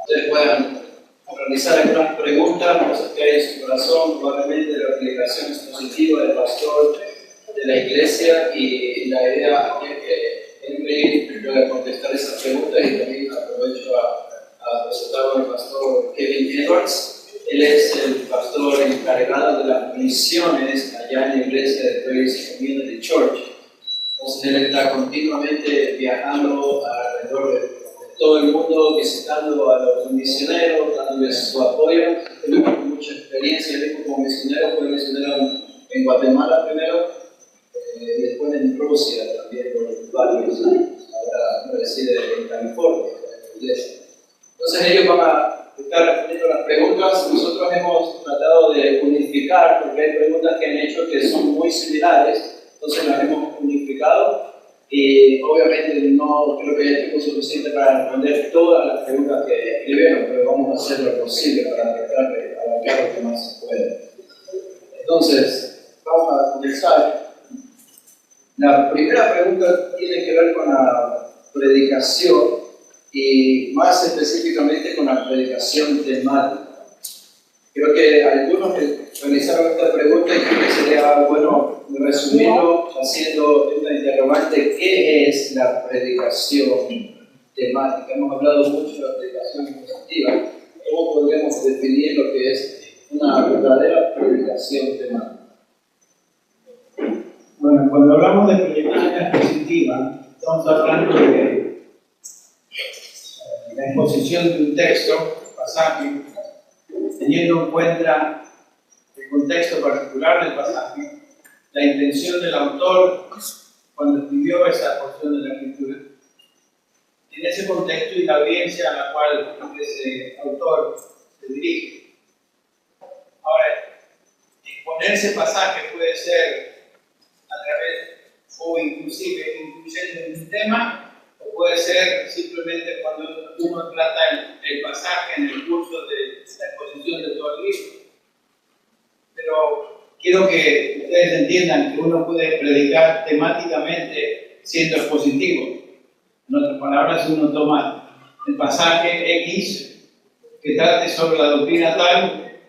ustedes puedan realizar algunas preguntas, cosas que hay en su corazón, probablemente la predicación expositiva del pastor de la iglesia, y la idea es que Henry pueda contestar esas preguntas, y también aprovecho a presentar al pastor Kevin Edwards. Él es el pastor encargado de las misiones allá en la iglesia de Praise Community Church. Entonces él está continuamente viajando alrededor de todo el mundo, visitando a los misioneros, dándoles su apoyo. Él tiene mucha experiencia. Él como misionero fue misionero en Guatemala primero, y después en Rusia también por varios años. Ahora reside en California, en la iglesia. Entonces ellos van a estar respondiendo las preguntas. Nosotros hemos tratado de unificar, porque hay preguntas que han hecho que son muy similares, entonces las hemos unificado, y obviamente no creo que haya tiempo suficiente para responder todas las preguntas que escribieron, pero vamos a hacer lo posible para tratar de abarcar lo que más se pueda. Entonces, vamos a comenzar. La primera pregunta tiene que ver con la predicación, y más específicamente con la predicación temática. Creo que algunos que realizaron esta pregunta, y creo que sería bueno resumirlo haciendo una interrogante: ¿qué es la predicación temática? Hemos hablado mucho de la predicación expositiva. ¿Cómo podríamos definir lo que es una verdadera predicación temática? Bueno, cuando hablamos de predicación expositiva, estamos hablando de la exposición de un texto, pasaje, teniendo en cuenta el contexto particular del pasaje, la intención del autor cuando escribió esa porción de la escritura, en ese contexto y la audiencia a la cual ese autor se dirige. Ahora, exponer ese pasaje puede ser a través o inclusive incluyendo un tema, o puede ser simplemente cuando uno trata el pasaje en el curso de la exposición de todo el libro. Pero quiero que ustedes entiendan que uno puede predicar temáticamente siendo expositivo. En otras palabras, uno toma el pasaje X que trate sobre la doctrina tal,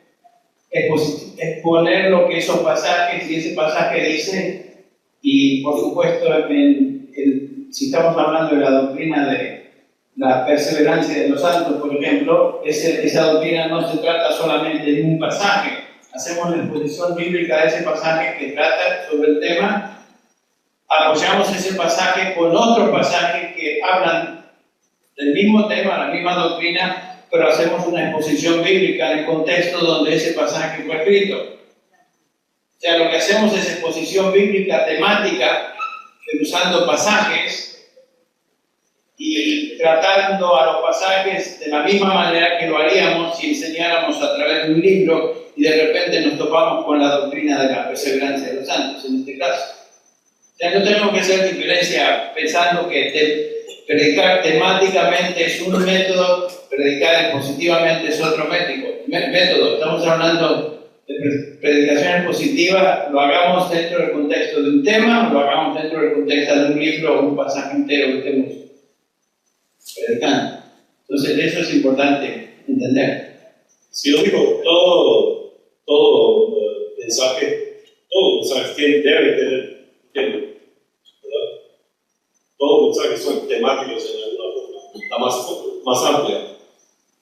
exponer lo que esos pasajes y ese pasaje dice, y por supuesto si estamos hablando de la doctrina de la perseverancia de los santos, por ejemplo, esa doctrina no se trata solamente de un pasaje. Hacemos la exposición bíblica de ese pasaje que trata sobre el tema, apoyamos ese pasaje con otros pasajes que hablan del mismo tema, la misma doctrina, pero hacemos una exposición bíblica en el contexto donde ese pasaje fue escrito. O sea, lo que hacemos es exposición bíblica temática, usando pasajes y tratando a los pasajes de la misma manera que lo haríamos si enseñáramos a través de un libro y de repente nos topamos con la doctrina de la perseverancia de los santos, en este caso. O sea, no tenemos que hacer diferencia pensando que predicar temáticamente es un método, predicar expositivamente es otro método. Estamos hablando de predicación expositiva, lo hagamos dentro del contexto de un tema, o lo hagamos dentro del contexto de un libro o un pasaje entero que estemos predicando. Entonces, eso es importante entender. Si yo digo todo mensaje debe tener tema, ¿verdad? Todos los mensajes son temáticos en alguna forma, la más amplia.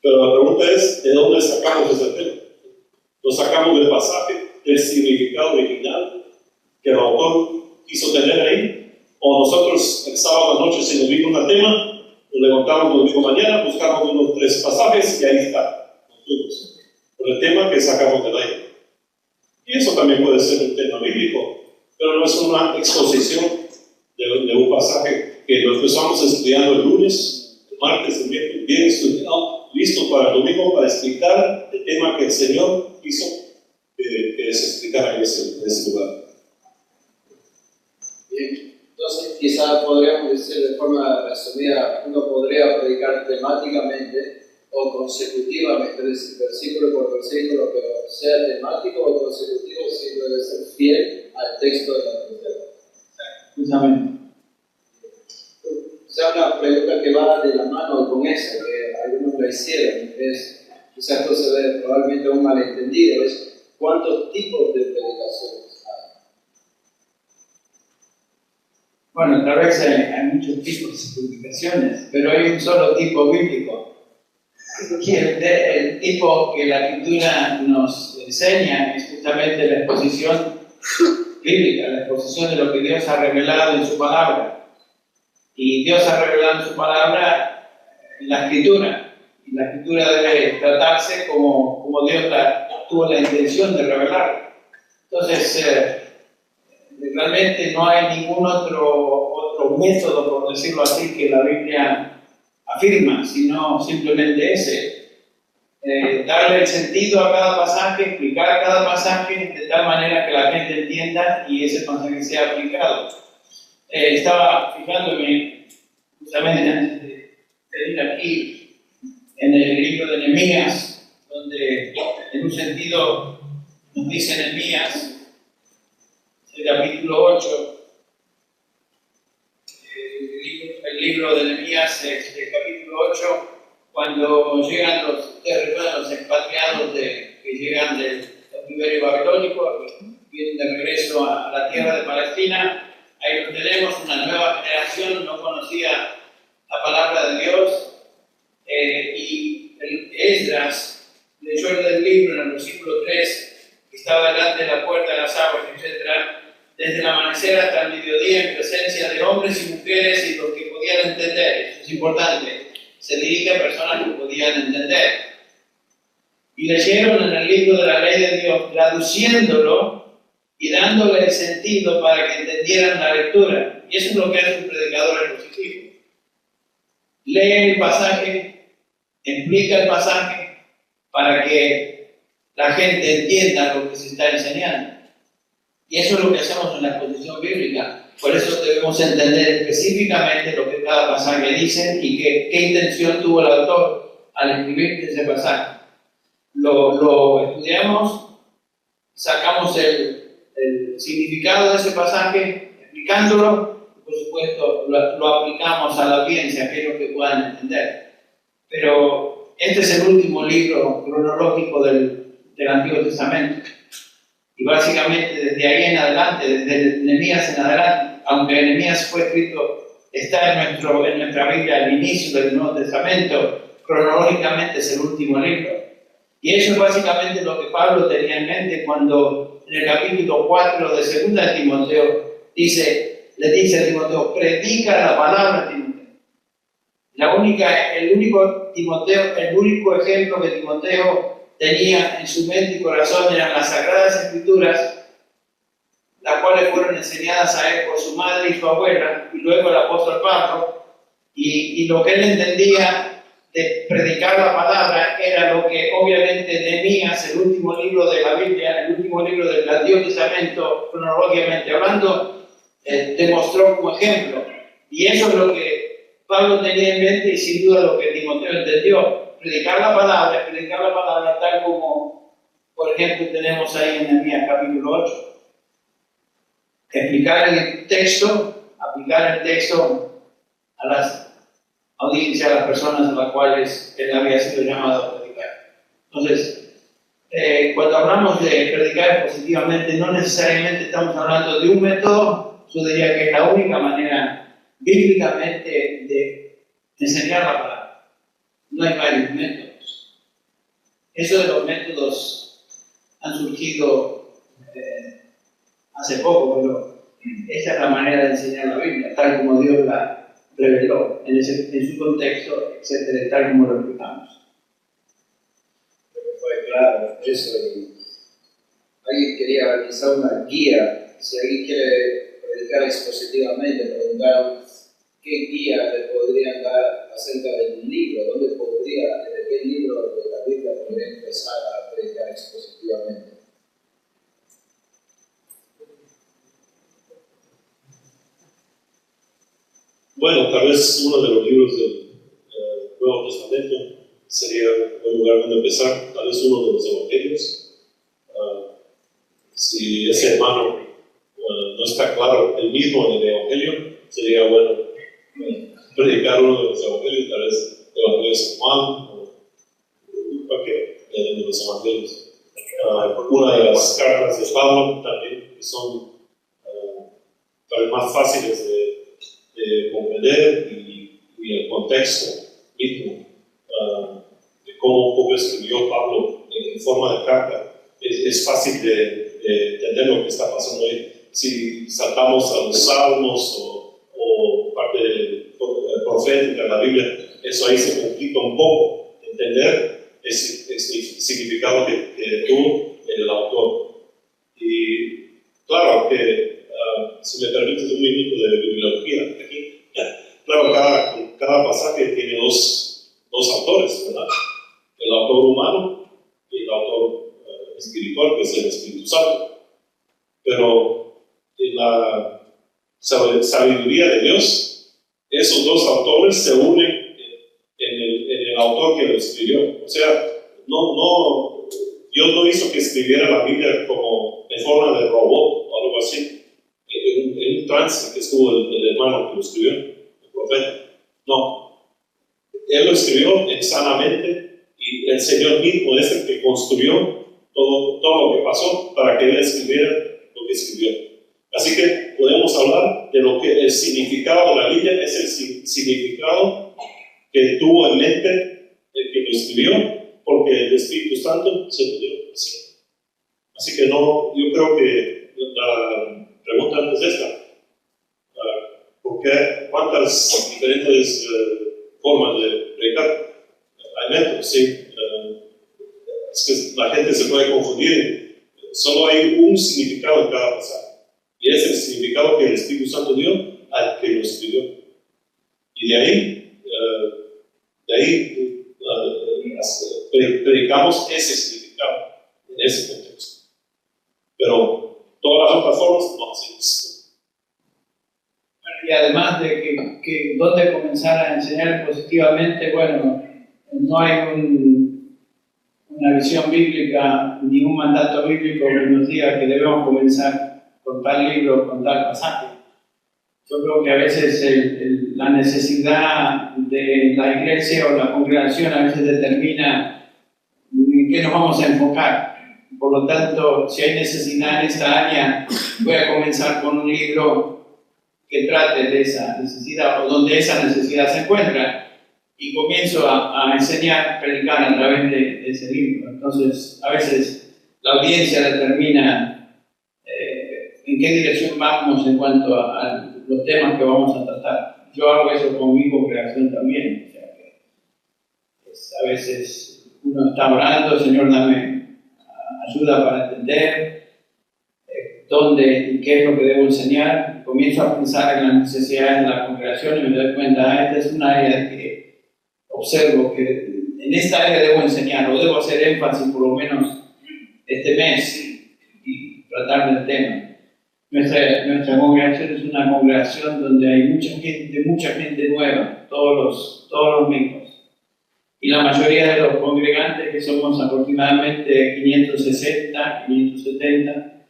Pero la pregunta es, ¿de dónde sacamos ese tema? ¿Lo sacamos del pasaje, del significado original que el autor quiso tener ahí? ¿O nosotros el sábado noche, si nos vino un tema, nos levantamos el domingo mañana, buscamos unos 3 pasajes y ahí está, nos fuimos por el tema que sacamos del aire? Y eso también puede ser un tema bíblico, pero no es una exposición de un pasaje que lo empezamos estudiando el lunes, el martes, el miércoles, bien estudiado, listo para el domingo para explicar el tema que el Señor quiso que se explicara en ese lugar. Bien, entonces quizás podríamos decir de forma resumida, uno podría predicar temáticamente o consecutivamente, es decir, versículo por versículo, pero sea temático o consecutivo, siempre debe ser fiel al texto de la Escritura. Justamente. O sea, una pregunta que va de la mano con esa, que algunos cómo lo hicieron. Quizás esto se ve probablemente un malentendido, es cuántos tipos de predicaciones hay. Bueno, tal vez hay muchos tipos de predicaciones, pero hay un solo tipo bíblico. El tipo que la Escritura nos enseña es justamente la exposición bíblica, la exposición de lo que Dios ha revelado en su palabra. Y Dios ha revelado en su palabra en la Escritura. Y la Escritura debe tratarse como Dios tuvo la intención de revelar. Entonces, realmente no hay ningún otro método, por decirlo así, que la Biblia afirma, sino simplemente ese. Darle el sentido a cada pasaje, explicar cada pasaje de tal manera que la gente entienda y ese pasaje sea aplicado. Estaba fijándome justamente antes de venir aquí en el libro de Nehemías, donde en un sentido nos dice Nehemías, el capítulo 8, el libro de Nehemías, el capítulo 8, cuando llegan los expatriados que llegan del cautiverio babilónico, que vienen de regreso a la tierra de Palestina, ahí lo tenemos, una nueva generación no conocía la palabra de Dios, y Esdras leyó el libro en el versículo 3, que estaba delante de la puerta de las aguas, etc., desde el amanecer hasta el mediodía, en presencia de hombres y mujeres y los que podían entender. Eso es importante. Se dirige a personas que podían entender. Y leyeron en el libro de la ley de Dios, traduciéndolo y dándole el sentido para que entendieran la lectura. Y eso es lo que hace un predicador expositivo. Lee el pasaje, explica el pasaje para que la gente entienda lo que se está enseñando. Y eso es lo que hacemos en la exposición bíblica. Por eso debemos entender específicamente lo que cada pasaje dice y qué intención tuvo el autor al escribir ese pasaje. Lo estudiamos, sacamos el significado de ese pasaje, explicándolo, y por supuesto lo aplicamos a la audiencia, aquellos que puedan entender. Pero este es el último libro cronológico del Antiguo Testamento. Y básicamente desde ahí en adelante, desde Nehemías en adelante, aunque Nehemías fue escrito, está en nuestra Biblia al inicio del Nuevo Testamento, cronológicamente es el último libro. Y eso es básicamente lo que Pablo tenía en mente cuando en el capítulo 4 de 2 de Timoteo le dice a Timoteo, predica la palabra, Timoteo. El único ejemplo que Timoteo tenía en su mente y corazón eran las Sagradas Escrituras, las cuales fueron enseñadas a él por su madre y su abuela, y luego el apóstol Pablo, y lo que él entendía de predicar la palabra era lo que obviamente Nehemías, el último libro de la Biblia, el último libro del Antiguo Testamento, cronológicamente hablando, demostró como ejemplo. Y eso es lo que Pablo tenía en mente y sin duda lo que Timoteo entendió. Predicar la palabra tal como, por ejemplo, tenemos ahí en Nehemías capítulo 8. Explicar el texto, aplicar el texto a las audiencias, a las personas a las cuales él había sido llamado a predicar. Entonces, cuando hablamos de predicar positivamente, no necesariamente estamos hablando de un método, yo diría que es la única manera bíblicamente de enseñar la palabra. No hay varios métodos. Eso de los métodos han surgido hace poco, pero esa es la manera de enseñar la Biblia, tal como Dios la reveló, en su contexto, etc., tal como lo explicamos. Fue claro eso. Alguien quería realizar una guía. Si alguien quiere predicar expositivamente, preguntar qué guía le podrían dar acerca del libro, desde qué libro de la Biblia podría empezar a predicar expositivamente. Bueno, tal vez uno de los libros del Nuevo Testamento sería un buen lugar donde empezar, tal vez uno de los Evangelios. Si ese hermano no está claro el mismo en el Evangelio, sería bueno predicar uno de los Evangelios, tal vez el Evangelio de San Juan o en los evangelios. Una de las cartas de Pablo también, que son tal vez más fáciles de comprender, y el contexto mismo de cómo escribió Pablo en forma de carta, es fácil de entender lo que está pasando ahí. Si saltamos a los salmos o parte profética de la Biblia, eso ahí se complica un poco entender el significado que tuvo el autor. Y claro que, si me permites un minuto de bibliología aquí, claro, cada pasaje tiene dos autores, ¿verdad? El autor humano y el autor espiritual, que es el Espíritu Santo. Pero en la sabiduría de Dios, esos dos autores se unen en el autor que lo escribió. O sea, Dios no hizo que escribiera la Biblia como en forma de robot o algo así, en un trance que estuvo el hermano que lo escribió, el profeta. No, él lo escribió sanamente, y el Señor mismo es el que construyó todo lo que pasó para que él escribiera lo que escribió. Así que podemos hablar de lo que el significado de la Biblia es el significado que tuvo en mente el que lo escribió, porque el Espíritu Santo se lo dio así. Así que yo creo que la pregunta antes es esta: ¿cuántas diferentes formas de predicar? Hay métodos, sí. Es que la gente se puede confundir. Solo hay un significado en cada pasaje, y es el significado que el Espíritu Santo dio al que lo escribió. Y de ahí predicamos ese significado en ese contexto. Pero todas las otras formas no hacemos. Y además de que dónde comenzar a enseñar positivamente, bueno, no hay una visión bíblica ni un mandato bíblico que nos diga que debemos comenzar con tal libro, con tal pasaje. Yo creo que a veces la necesidad de la iglesia o la congregación a veces determina en qué nos vamos a enfocar. Por lo tanto, si hay necesidad en esta área, voy a comenzar con un libro que trate de esa necesidad o donde esa necesidad se encuentra, y comienzo a enseñar, predicar a través de ese libro. Entonces, a veces la audiencia determina en qué dirección vamos en cuanto a los temas que vamos a tratar. Yo hago eso con mi congregación también. O sea que a veces uno está orando: Señor, dame ayuda para entender dónde y qué es lo que debo enseñar. Comienzo a pensar en las necesidades de la congregación y me doy cuenta: esta es una área que observo que en esta área debo enseñar, o debo hacer énfasis por lo menos este mes y tratar del tema. Nuestra congregación es una congregación donde hay mucha gente nueva, todos los domingos. Y la mayoría de los congregantes, que somos aproximadamente 560, 570,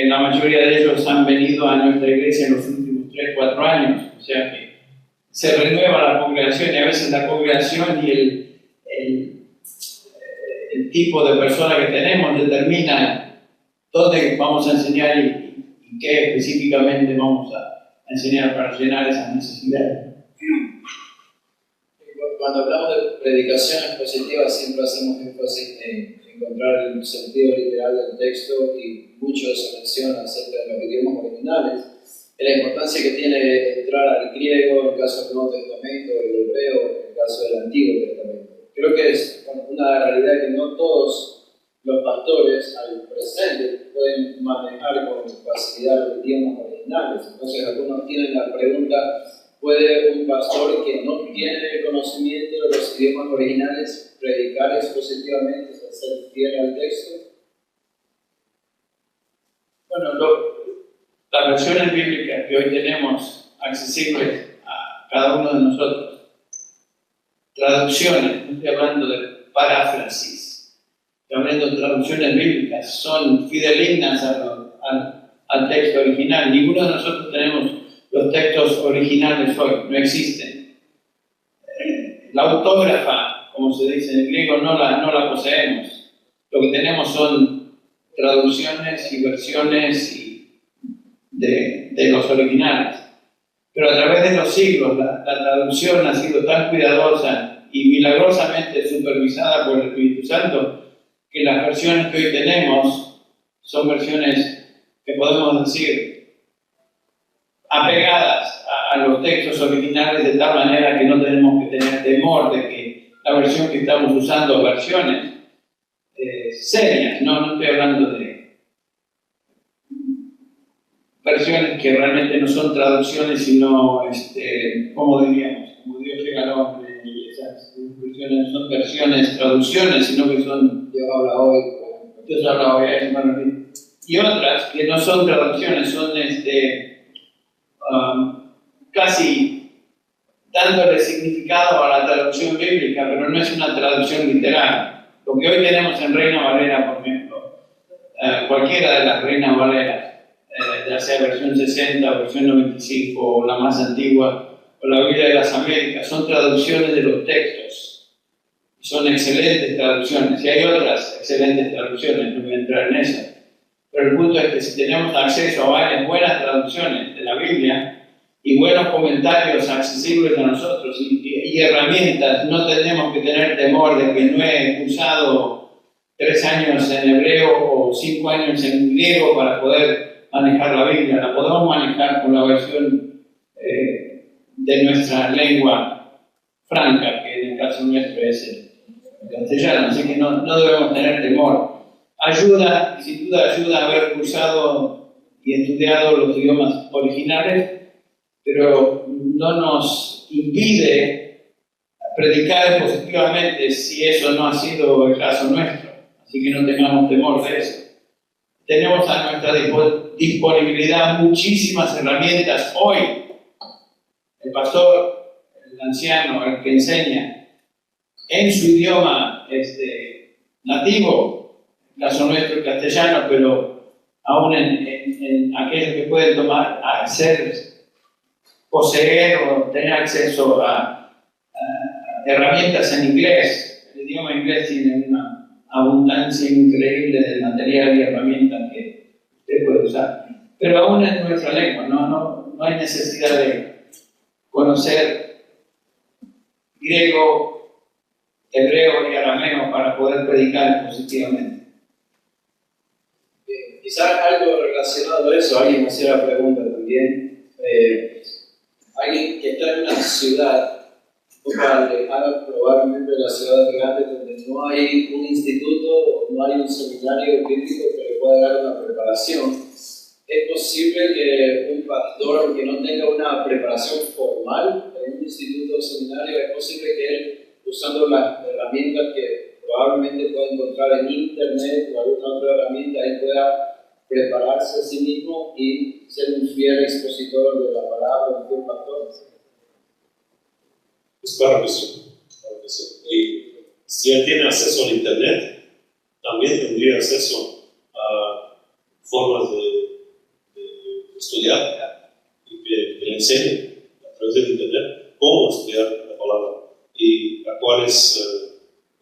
la mayoría de ellos han venido a nuestra iglesia en los últimos 3, 4 años. O sea que se renueva la congregación, y a veces la congregación y el tipo de persona que tenemos determina dónde vamos a enseñar y qué específicamente vamos a enseñar para llenar esas necesidades. Cuando hablamos de predicaciones positivas, siempre hacemos énfasis en encontrar el sentido literal del texto, y mucho se menciona acerca de los idiomas originales, la importancia que tiene entrar al griego en el caso del Nuevo Testamento, el hebreo en el caso del Antiguo Testamento. Creo que es una realidad que no todos los pastores al presente pueden manejar con facilidad los idiomas originales. Entonces algunos tienen la pregunta: ¿puede un pastor que no tiene conocimiento de los idiomas originales predicar expositivamente, ser fiel al texto? Bueno, las versiones bíblicas que hoy tenemos accesibles a cada uno de nosotros, traducciones, no estoy hablando de paráfrasis, estoy hablando de traducciones bíblicas, son fidedignas al texto original. Ninguno de nosotros tenemos los textos originales hoy, no existen. La autógrafa como se dice en griego, no la poseemos. Lo que tenemos son traducciones y versiones de los originales. Pero a través de los siglos, la traducción ha sido tan cuidadosa y milagrosamente supervisada por el Espíritu Santo que las versiones que hoy tenemos son versiones que podemos decir apegadas a los textos originales, de tal manera que no tenemos que tener temor de que la versión que estamos usando, versiones serias, no estoy hablando de versiones que realmente no son traducciones, sino, como diríamos, como Dios llega al hombre, y esas versiones no son versiones, traducciones, sino que son Dios habla hoy. Dios habla hoy, y otras que no son traducciones, son casi dándole significado a la traducción bíblica, pero no es una traducción literal. Lo que hoy tenemos en Reina Valera, por ejemplo, cualquiera de las Reinas Valeras, ya sea versión 60, versión 95 o la más antigua, o la Biblia de las Américas, son traducciones de los textos. Son excelentes traducciones, y hay otras excelentes traducciones, no voy a entrar en eso. Pero el punto es que si tenemos acceso a varias buenas traducciones de la Biblia y buenos comentarios accesibles a nosotros y herramientas, no tenemos que tener temor de que no he usado 3 años en hebreo o 5 años en griego para poder manejar la Biblia. La podemos manejar con la versión de nuestra lengua franca, que en el caso nuestro es el castellano, así que no debemos tener temor. Ayuda, sin duda ayuda a haber cursado y estudiado los idiomas originales, pero no nos impide predicar positivamente si eso no ha sido el caso nuestro. Así que no tengamos temor de eso. Tenemos a nuestra disponibilidad muchísimas herramientas hoy. El pastor, el anciano, el que enseña en su idioma nativo, en el caso nuestro el castellano, pero aún en aquellos que pueden poseer o tener acceso a herramientas en inglés. El idioma inglés tiene una abundancia increíble de material y herramientas que usted puede usar. Pero aún en nuestra lengua, no hay necesidad de conocer griego, hebreo y arameo para poder predicar positivamente. Quizás algo relacionado a eso, alguien me hacía la pregunta también. Alguien que está en una ciudad, probablemente la ciudad grande, donde no hay un instituto, no hay un seminario bíblico que le pueda dar una preparación, es posible que un pastor que no tenga una preparación formal en un instituto o seminario, es posible que él, usando las herramientas que probablemente pueda encontrar en internet o alguna otra herramienta, él pueda prepararse a sí mismo y ser un fiel expositor de la palabra, un fiel pastor. Pues claro que sí, claro que sí. Y si él tiene acceso al internet, también tendría acceso a formas de estudiar y que le enseñen a través del internet cómo estudiar la palabra y a cuáles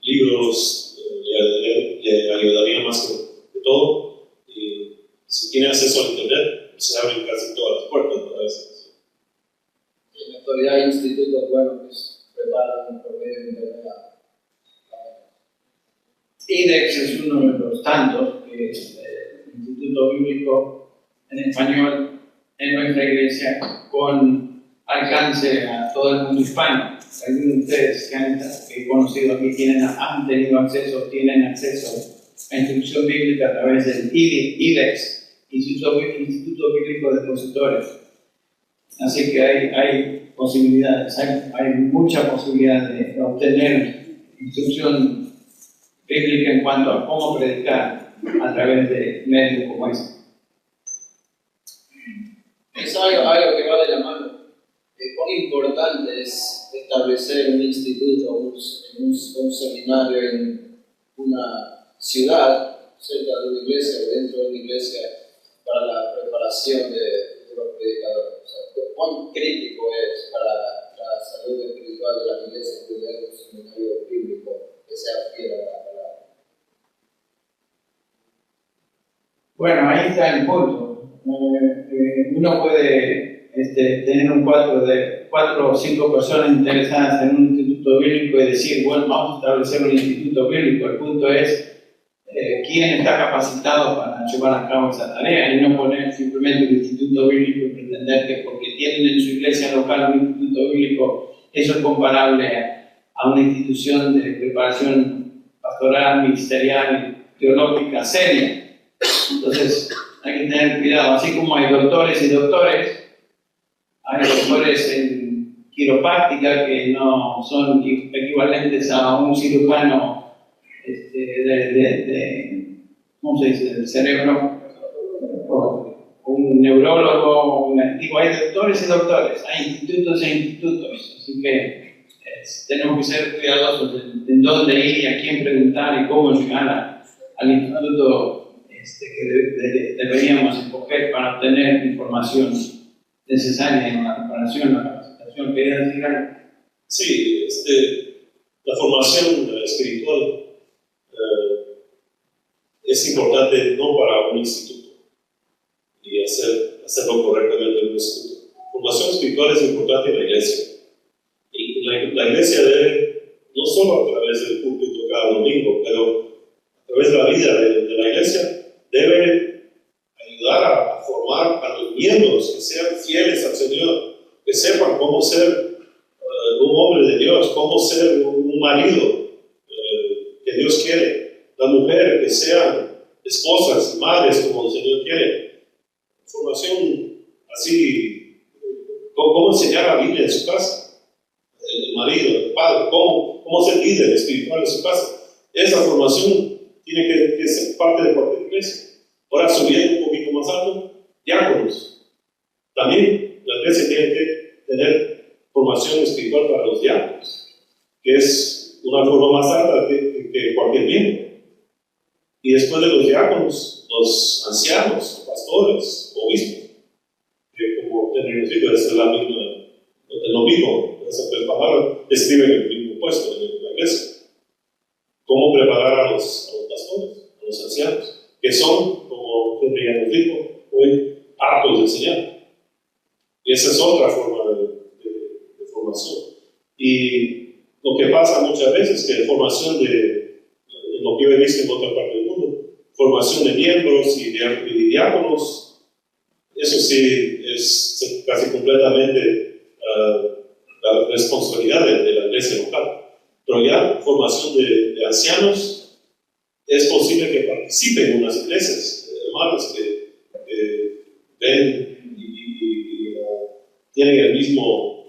libros le ayudarían más que todo. Y si tiene acceso al internet, se abren casi todas las puertas para eso. En la actualidad hay institutos buenos que se preparan por medio de internet. IDEX es uno de los tantos, que es el Instituto Bíblico en Español en nuestra iglesia, con alcance a todo el mundo hispano. Algunos de ustedes que he conocido aquí han tenido acceso, tienen acceso a instrucción bíblica a través del IDEX, Instituto Bíblico de Expositores. Así que hay posibilidades, hay mucha posibilidad de obtener instrucción bíblica en cuanto a cómo predicar a través de medios como este. Es algo que va de la mano. Cuán importante es establecer un instituto, un seminario en una ciudad, cerca de una iglesia o dentro de una iglesia, para la preparación de los predicadores. O sea, cuán crítico es para la salud espiritual de la iglesia estudiar un seminario bíblico que sea fiel a la palabra? Bueno, ahí está el punto. Uno puede tener un cuatro o cinco personas interesadas en un instituto bíblico y decir, bueno, vamos a establecer un instituto bíblico. El punto es quién está capacitado para llevar a cabo esa tarea y no poner simplemente un instituto bíblico y pretender que porque tienen en su iglesia local un instituto bíblico, eso es comparable a una institución de preparación pastoral, ministerial, teológica seria. Entonces hay que tener cuidado, así como hay doctores y doctores, hay doctores en quiropráctica que no son equivalentes a un cirujano ¿cómo se dice?, del cerebro, o un neurólogo, digo, hay doctores y doctores, hay institutos e institutos, así que tenemos que ser cuidadosos en dónde ir y a quién preguntar y cómo llegar al instituto que deberíamos escoger para obtener información necesaria en la preparación, la capacitación. ¿Quería decir algo? Sí, la formación espiritual es importante no para un instituto y hacerlo correctamente en un instituto. La formación espiritual es importante en la iglesia. Y la iglesia debe, no solo a través del púlpito cada domingo, pero a través de la vida de la iglesia, debe ayudar a formar a los miembros que sean fieles al Señor, que sepan cómo ser un hombre de Dios, cómo ser un marido que Dios quiere. La mujer, que sean esposas, madres, como el Señor quiere. Formación así, cómo enseñar la Biblia en su casa. El marido, el padre, cómo ser líder espiritual en su casa. Esa formación tiene que ser parte de cualquier iglesia. Ahora, subiendo un poquito más alto, diáconos. También la iglesia tiene que tener formación espiritual para los diáconos, que es una forma más alta que cualquier miembro. Y después de los diáconos, los ancianos, pastores, obispos, que como tenemos dicho, es la misma, lo mismo, esa palabra describe el mismo puesto en la iglesia. ¿Cómo preparar a los pastores, a los ancianos, que son, como Henry ya nos dijo, hoy hartos de enseñar? Y esa es otra forma de formación. Y lo que pasa muchas veces es que formación lo que yo he visto en otra parte del mundo, formación de miembros y diáconos, eso sí es casi completamente la responsabilidad de la iglesia local. Pero ya formación de ancianos, es posible que participen en unas iglesias, hermanos que ven y tienen el mismo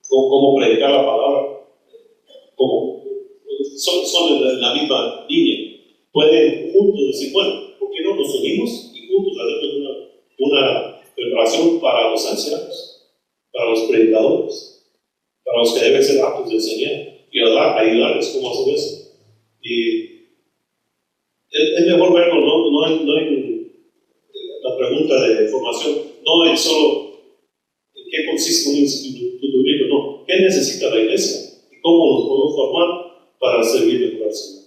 cómo predicar la palabra, son de la misma línea. Pueden juntos decir, bueno, ¿por qué no nos unimos y juntos hacemos una preparación para los ancianos, para los predicadores, para los que deben ser aptos de enseñar y ayudarles cómo hacer eso? Y es mejor verlo no en la pregunta de formación, no en solo en qué consiste un instituto bíblico, no, ¿qué necesita la iglesia? ¿Y cómo nos podemos formar para servir mejor al Señor?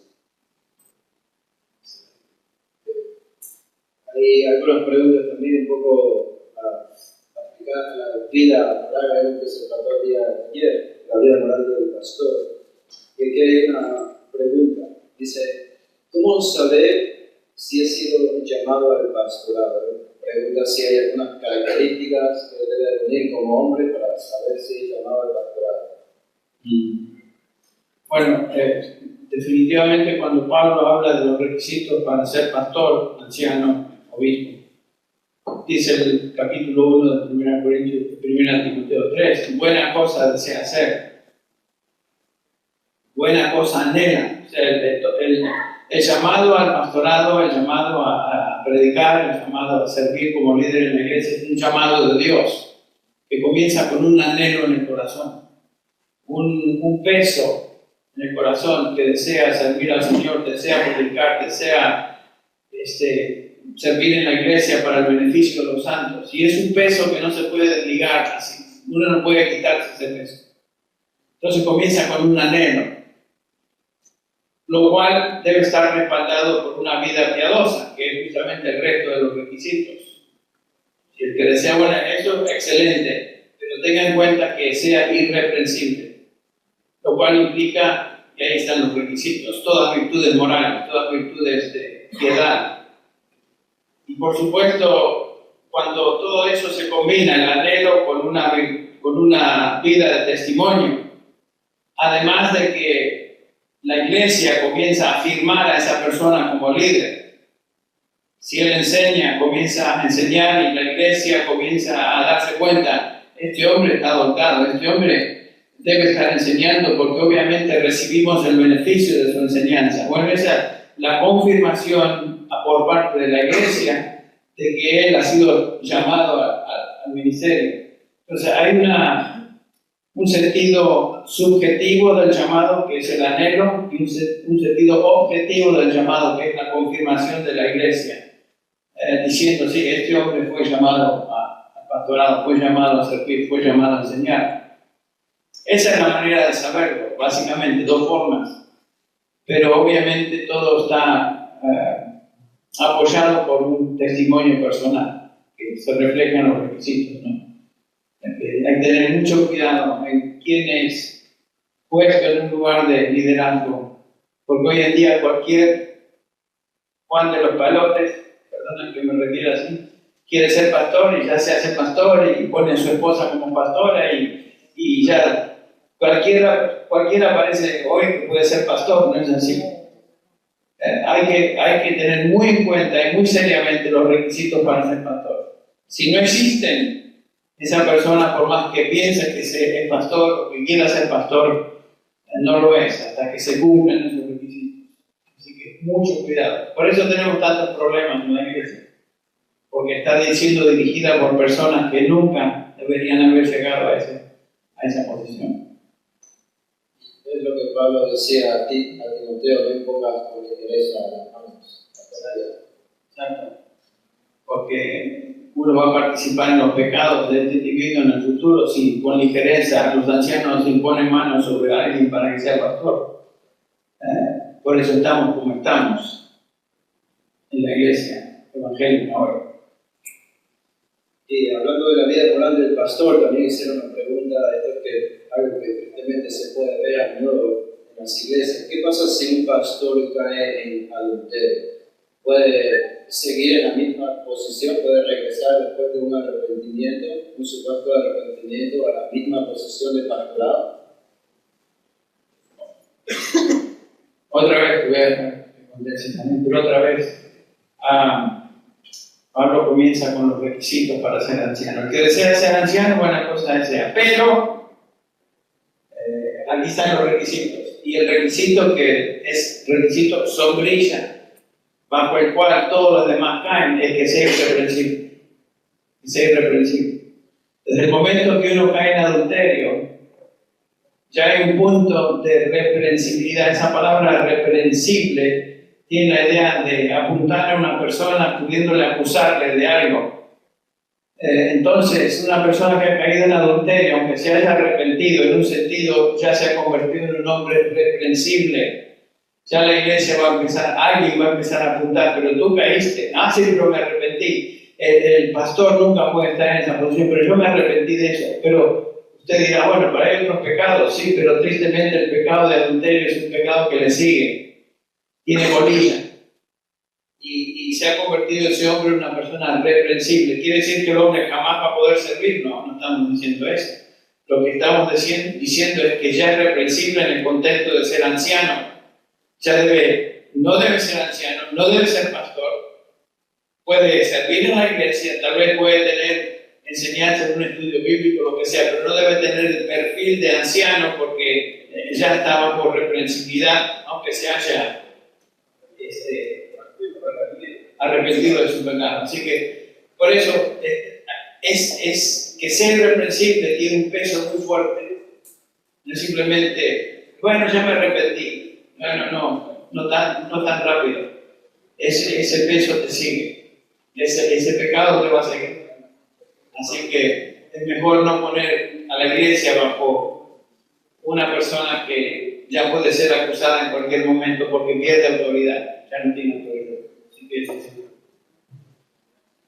Hay algunas preguntas también un poco aplicadas a la vida moral que se trató el día de ayer, la vida moral del pastor. Y aquí hay una pregunta, dice, ¿cómo saber si he sido llamado al pastorado? Pregunta si hay algunas características que debe reunir como hombre para saber si es llamado al pastorado. Bueno, definitivamente cuando Pablo habla de los requisitos para ser pastor, anciano, obispo, dice el capítulo 1 de 1 Timoteo 3, buena cosa desea hacer, buena cosa anhela. O sea, el llamado al pastorado, el llamado a predicar, el llamado a servir como líder en la iglesia es un llamado de Dios que comienza con un anhelo en el corazón, un peso en el corazón que desea servir al Señor, desea predicar, desea servir en la iglesia para el beneficio de los santos. Y es un peso que no se puede desligar así. Uno no puede quitarse ese peso. Entonces comienza con un anhelo, lo cual debe estar respaldado por una vida piadosa, que es justamente el resto de los requisitos. Si el que desea bueno, eso es excelente, pero tenga en cuenta que sea irreprensible, lo cual implica que ahí están los requisitos, todas virtudes morales, todas virtudes de piedad. Y por supuesto, cuando todo eso se combina, el anhelo con una vida de testimonio, además de que la iglesia comienza a afirmar a esa persona como líder. Si él enseña, comienza a enseñar y la iglesia comienza a darse cuenta, este hombre está dotado, este hombre debe estar enseñando porque obviamente recibimos el beneficio de su enseñanza. Bueno, esa es la confirmación por parte de la iglesia de que él ha sido llamado al ministerio. Entonces hay un sentido subjetivo del llamado, que es el anhelo, y un sentido objetivo del llamado, que es la confirmación de la iglesia, diciendo, sí, este hombre fue llamado al pastorado, fue llamado a servir, fue llamado a enseñar. Esa es la manera de saberlo, básicamente, dos formas, pero obviamente todo está apoyado por un testimonio personal, que se refleja en los requisitos, ¿no? Hay que tener mucho cuidado en quién es puesto en un lugar de liderazgo, porque hoy en día cualquier Juan de los Palotes, perdonen que me refiera así, quiere ser pastor y ya se hace pastor y pone a su esposa como pastora y ya cualquiera parece hoy que puede ser pastor, no es así. Hay que tener muy en cuenta y muy seriamente los requisitos para ser pastor. Si no existen, esa persona, por más que piense que es pastor o que quiera ser pastor, no lo es hasta que se cumplen esos requisitos. Así que mucho cuidado. Por eso tenemos tantos problemas en la iglesia, porque está siendo dirigida por personas que nunca deberían haber llegado a esa posición. Es lo que Pablo decía a Timoteo, no impongas con ligereza las manos. Exacto. Porque uno va a participar en los pecados de este individuo en el futuro si con ligereza los ancianos imponen manos sobre alguien para que sea pastor. Por eso estamos como estamos en la iglesia evangélica hoy. Y hablando de la vida moral del pastor, también hicieron una pregunta, algo que tristemente se puede ver a menudo en las iglesias. ¿Qué pasa si un pastor cae en adulterio? ¿Puede seguir en la misma posición? ¿Puede regresar después de un arrepentimiento, un supuesto arrepentimiento, a la misma posición de pastorado? Otra vez, voy a responder también, pero otra vez, Pablo comienza con los requisitos para ser anciano. El que desea ser anciano, buena cosa desea, pero aquí están los requisitos. Y el requisito que es requisito sombrilla, bajo el cual todos los demás caen, es que sea irreprensible. Que sea irreprensible. Desde el momento que uno cae en adulterio, ya hay un punto de reprensibilidad. Esa palabra reprensible tiene la idea de apuntar a una persona pudiéndole acusarle de algo. Entonces, una persona que ha caído en adulterio, aunque se haya arrepentido en un sentido, ya se ha convertido en un hombre reprensible. Ya la iglesia alguien va a empezar a apuntar, pero tú caíste, sí, pero me arrepentí. El pastor nunca puede estar en esa posición, pero yo me arrepentí de eso. Pero usted dirá, bueno, pero hay otros pecados, sí, pero tristemente el pecado de adulterio es un pecado que le sigue, tiene bolilla. Y se ha convertido ese hombre en una persona reprensible. ¿Quiere decir que el hombre jamás va a poder servir? No estamos diciendo eso. Lo que estamos diciendo es que ya es reprensible en el contexto de ser anciano. No debe ser anciano, no debe ser pastor, puede servir en la iglesia, tal vez puede tener enseñanza en un estudio bíblico, lo que sea, pero no debe tener el perfil de anciano porque ya está bajo reprensibilidad, aunque se haya arrepentido de su pecado. Así que, por eso, es que ser irreprensible tiene un peso muy fuerte. No es simplemente, bueno, ya me arrepentí. No tan rápido. Ese peso te sigue. Ese pecado te va a seguir. Así que es mejor no poner a la iglesia bajo una persona que ya puede ser acusada en cualquier momento porque pierde autoridad, ya no tiene autoridad. Así que eso es.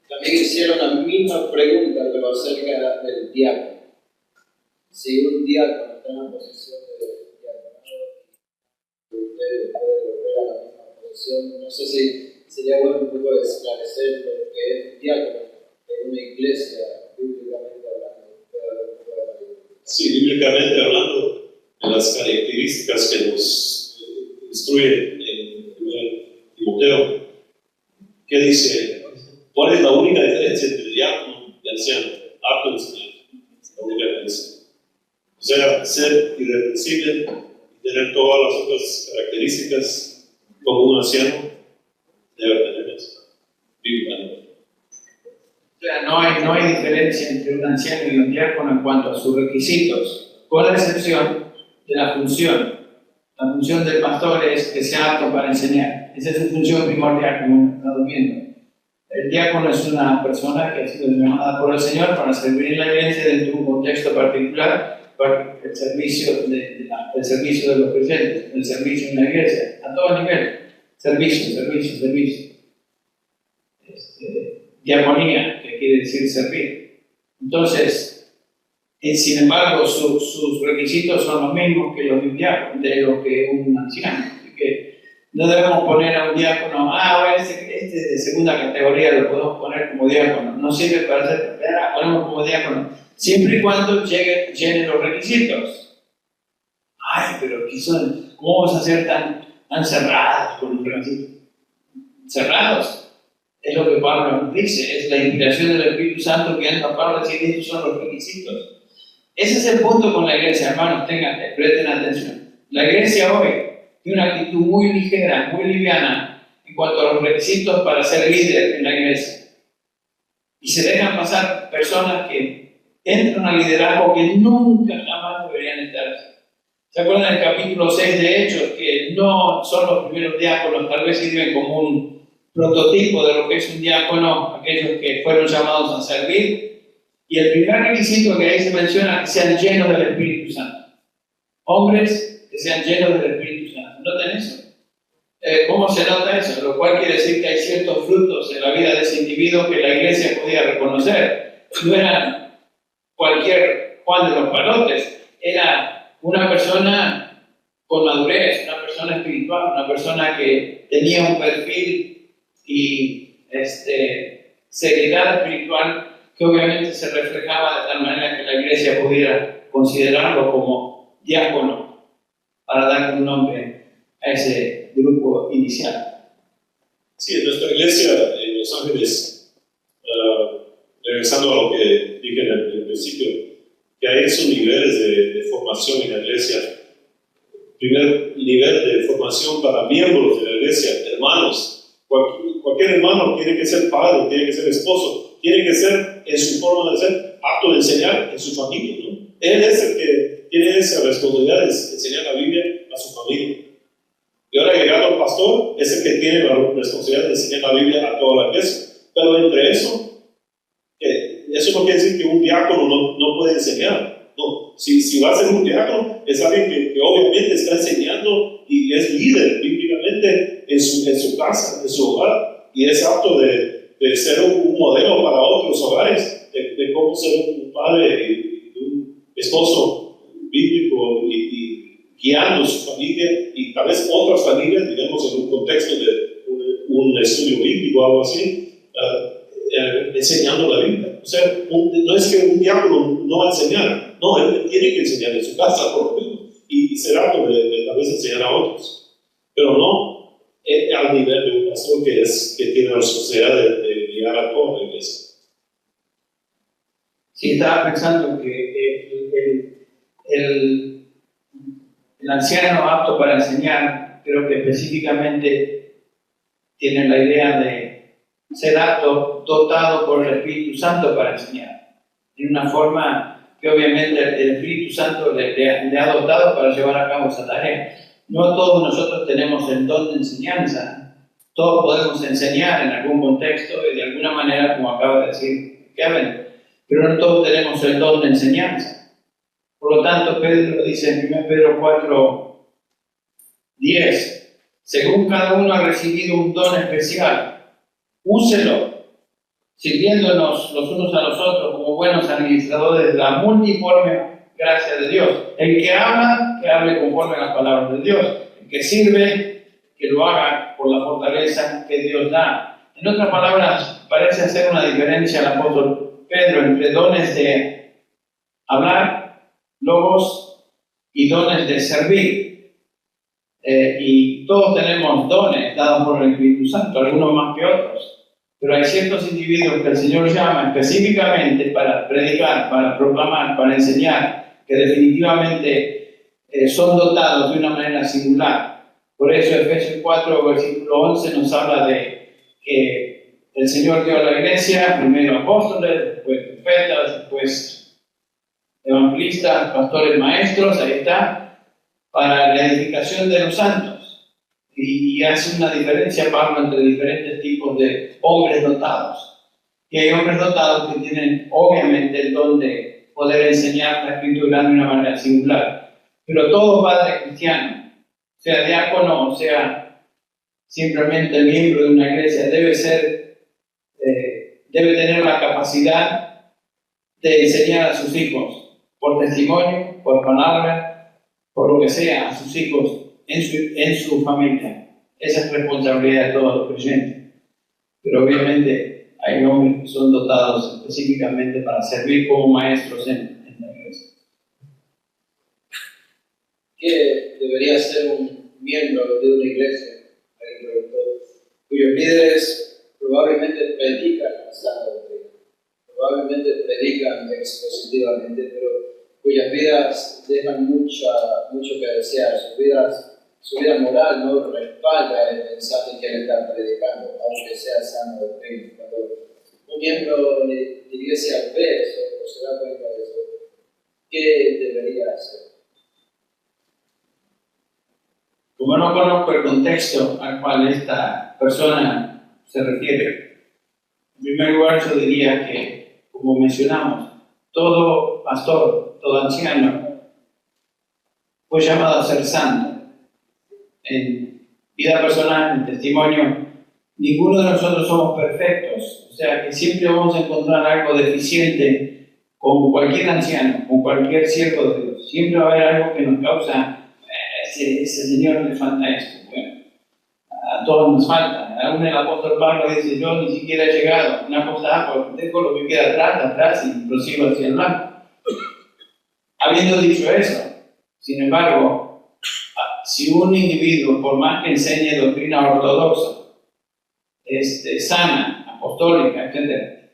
También hicieron la misma pregunta, pero acerca del diácono. Si un diácono está en la posición de diaconado, usted puede volver a la misma posición. No sé si sería bueno un poco esclarecer lo que es diácono en una iglesia, bíblicamente hablando. Sí, bíblicamente hablando, de las características que nos instruye en Timoteo, ¿qué dice? ¿Cuál es la única diferencia entre el diácono y el anciano? Apto de enseñar. La única diferencia. O sea, ser irrepresible y tener todas las otras características como un anciano debe tenerlas bíblicamente. O sea, no hay diferencia entre un anciano y un diácono en cuanto a sus requisitos, con la excepción de la función. La función del pastor es que sea apto para enseñar. Esa es su función primordial, como estamos viendo. El diácono es una persona que ha sido llamada por el Señor para servir en la iglesia dentro de un contexto particular, para el servicio de los presentes, el servicio en la iglesia, a todo nivel. Servicio. Diaconía, que quiere decir servir. Entonces, sin embargo, sus requisitos son los mismos que los de un diácono, de lo que un anciano. Así que no debemos poner a un diácono, bueno, este es de segunda categoría, lo podemos poner como diácono. No sirve para ser capellán, ponemos como diácono. Siempre y cuando llenen los requisitos. Pero ¿cómo vamos a ser tan cerrados con los requisitos? ¿Cerrados? Es lo que Pablo nos dice, es la inspiración del Espíritu Santo que entra a Pablo a decir, estos son los requisitos. Ese es el punto con la iglesia, hermanos, presten atención. La iglesia hoy tiene una actitud muy ligera, muy liviana en cuanto a los requisitos para ser líder en la iglesia. Y se dejan pasar personas que entran al liderazgo que nunca jamás deberían estar. ¿Se acuerdan del capítulo 6 de Hechos? Que no son los primeros diáconos, tal vez sirven como un prototipo de lo que es un diácono, aquellos que fueron llamados a servir. Y el primer requisito que ahí se menciona es que sean llenos del Espíritu Santo. Hombres que sean llenos del Espíritu Santo. ¿Noten eso? ¿Cómo se nota eso? Lo cual quiere decir que hay ciertos frutos en la vida de ese individuo que la iglesia podía reconocer. No eran cualquier Juan de los Palotes, era una persona con madurez, una persona espiritual, una persona que tenía un perfil y seriedad espiritual que obviamente se reflejaba de tal manera que la iglesia pudiera considerarlo como diácono para darle un nombre a ese grupo inicial. Sí, en nuestra iglesia en Los Ángeles, regresando a lo que dije en el principio, que hay esos niveles de formación en la iglesia. Primer nivel de formación para miembros de la iglesia, hermanos. Cualquier hermano tiene que ser padre, tiene que ser esposo, tiene que ser, en su forma de ser, apto de enseñar en su familia, ¿no? Él es el que tiene esa responsabilidad de enseñar la Biblia a su familia. Y ahora llegado el pastor, es el que tiene la responsabilidad de enseñar la Biblia a toda la iglesia. Pero entre eso no quiere decir que un diácono no puede enseñar. No, si va a ser un diácono, es alguien que obviamente está enseñando y es líder bíblicamente en su casa, en su hogar, y es apto de ser un modelo para otros hogares, de cómo ser un padre y un esposo bíblico y guiando su familia y tal vez otras familias, digamos, en un contexto de un estudio bíblico o algo así, enseñando la Biblia. O sea, no es que un diácono no va a enseñar, no, él tiene que enseñar en su casa, por lo menos, y será apto de tal vez enseñar a otros, pero no al nivel de un pastor que tiene la responsabilidad de guiar a toda la iglesia. Sí, estaba pensando que el anciano apto para enseñar, creo que específicamente tiene la idea de ser apto, dotado por el Espíritu Santo para enseñar, de una forma que obviamente el Espíritu Santo le ha dotado para llevar a cabo esa tarea. No todos nosotros tenemos el don de enseñanza, todos podemos enseñar en algún contexto y de alguna manera, como acaba de decir Kevin, pero no todos tenemos el don de enseñanza. Por lo tanto, Pedro dice en 1 Pedro 4:10, según cada uno ha recibido un don especial, úselo, sirviéndonos los unos a los otros como buenos administradores de la multiforme gracia de Dios. El que habla, que hable conforme a las palabras de Dios. El que sirve, que lo haga por la fortaleza que Dios da. En otras palabras, parece hacer una diferencia el apóstol Pedro entre dones de hablar, logos, y dones de servir. Y todos tenemos dones dados por el Espíritu Santo, algunos más que otros. Pero hay ciertos individuos que el Señor llama específicamente para predicar, para proclamar, para enseñar, que definitivamente son dotados de una manera singular. Por eso Efesios 4, versículo 11 nos habla de que el Señor dio a la iglesia, primero apóstoles, después profetas, después evangelistas, pastores, maestros, ahí está, para la edificación de los santos. Y hace una diferencia, Pablo, entre diferentes tipos de hombres dotados. Y hay hombres dotados que tienen obviamente el don de poder enseñar la Escritura de una manera singular. Pero todo padre cristiano, sea diácono o sea simplemente miembro de una iglesia, debe tener la capacidad de enseñar a sus hijos por testimonio, por palabra, por lo que sea, a sus hijos en su familia. Esa es responsabilidad de todos los creyentes. Pero obviamente hay hombres que son dotados específicamente para servir como maestros en la iglesia. ¿Qué debería ser un miembro de una iglesia? Cuyos líderes probablemente predican la sana doctrina, probablemente predican expositivamente, pero cuyas vidas dejan mucho que desear. Su vida moral no respalda el mensaje que él está predicando, aunque sea sana doctrina. Cuando un miembro de la iglesia ve eso o se da cuenta de eso, ¿qué debería hacer? Como no conozco el contexto al cual esta persona se refiere, en primer lugar yo diría que, como mencionamos, todo pastor, todo anciano fue llamado a ser santo. En vida personal, en testimonio, ninguno de nosotros somos perfectos, o sea que siempre vamos a encontrar algo deficiente con cualquier anciano, con cualquier siervo de Dios. Siempre va a haber algo que nos causa, ese señor le falta esto. Bueno, a todos nos falta. Aún el apóstol Pablo dice, yo ni siquiera he llegado. Una cosa, pues dejo lo que queda atrás y prosigo hacia el blanco. Habiendo dicho eso, sin embargo, si un individuo, por más que enseñe doctrina ortodoxa, sana, apostólica, etc.,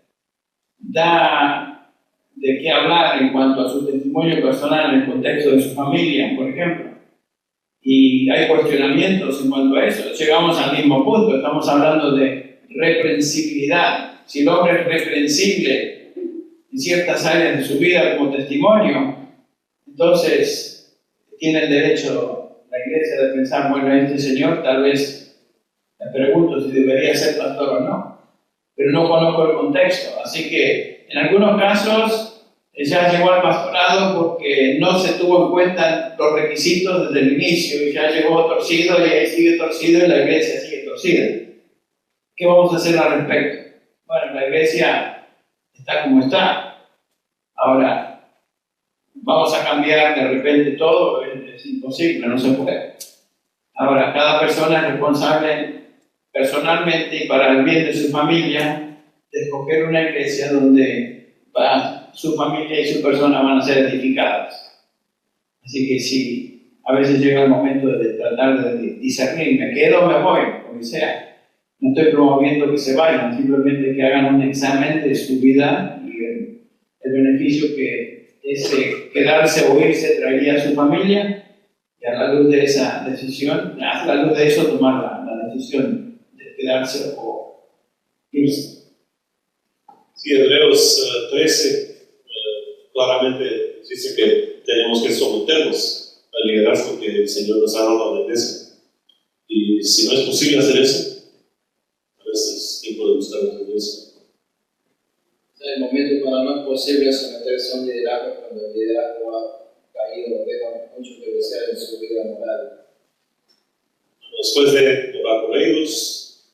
da de qué hablar en cuanto a su testimonio personal en el contexto de su familia, por ejemplo, y hay cuestionamientos en cuanto a eso, llegamos al mismo punto, estamos hablando de reprensibilidad. Si el hombre es reprensible en ciertas áreas de su vida como testimonio, entonces tiene el derecho la iglesia de pensar, bueno, este señor tal vez me pregunto si debería ser pastor o no, pero no conozco el contexto, así que en algunos casos ya llegó al pastorado porque no se tuvo en cuenta los requisitos desde el inicio y ya llegó torcido y ahí sigue torcido y la iglesia sigue torcida. ¿Qué vamos a hacer al respecto? Bueno, la iglesia está como está. Ahora, ¿vamos a cambiar de repente todo? Es imposible, no se puede. Ahora, cada persona es responsable personalmente y para el bien de su familia de escoger una iglesia donde su familia y su persona van a ser edificadas. Así que si a veces llega el momento de tratar de discernir, me quedo o me voy, como sea. No estoy promoviendo que se vayan, simplemente que hagan un examen de su vida y el beneficio que ese quedarse o irse traería a su familia, y a la luz de esa decisión, a la luz de eso tomar la decisión de quedarse o irse. Sí, Hebreos 13 claramente dice que tenemos que someternos al liderazgo que el Señor nos ha dado a la iglesia. Y si no es posible hacer eso, a veces es tiempo de buscar otra iglesia. Es el momento para no es posible someterse a un liderazgo cuando el liderazgo ha caído o deja mucho que desear en su vida moral. Después de orar con ellos,